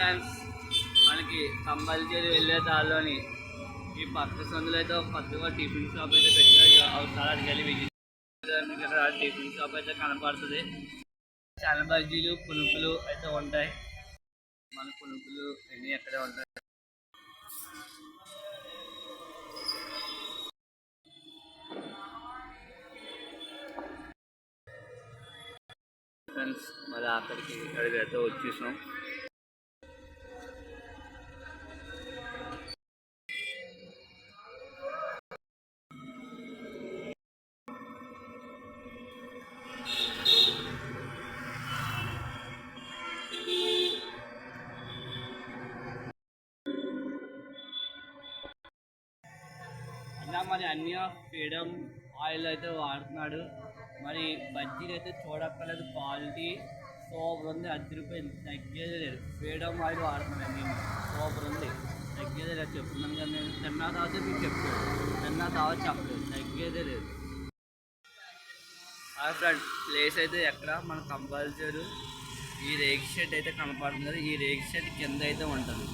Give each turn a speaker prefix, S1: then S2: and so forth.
S1: Friends, మనకి compulsory వెళ్ళే దారిలోని ఈ పక్క సందులో అయితే ఒక కొత్తగా టిఫిన్ షాప్ అయితే పెట్టారు. ఒకసారి అడిగి వెళ్ళి విజిట్ టిఫిన్ షాప్ అయితే కనపడుతుంది. చాలా బజ్జీలు పునుకులు అయితే ఉంటాయి. మన పునుకులు అన్నీ ఎక్కడే ఉంటాయి. ఫ్రెండ్స్, మరి ఇక్కడికి అయితే వచ్చేసాం. మరి అన్ని ఫ్రీడమ్ ఆయిల్ అయితే వాడుతున్నాడు. మరి బజ్జీలు అయితే చూడక్కర్లేదు, క్వాలిటీ సూపర్ ఉంది. 10 రూపాయలు తగ్గేది లేదు. ఫ్రీడమ్ ఆయిల్ వాడుతున్నాడు అన్ని సూపర్ ఉంది, తగ్గేదే లేదు. చెప్తున్నాను కదా, నేను తిన్నా తర్వాత మీకు చెప్తాను, తిన్నా తర్వాత చెప్పలేదు, తగ్గేదే లేదు. ఫ్రెండ్, ప్లేస్ అయితే ఎక్కడ మన కంపల్సరీ ఈ రేక్ షెడ్ అయితే కనపడుతుంది కదా, ఈ రేక్ షెడ్ కింద అయితే ఉంటుంది.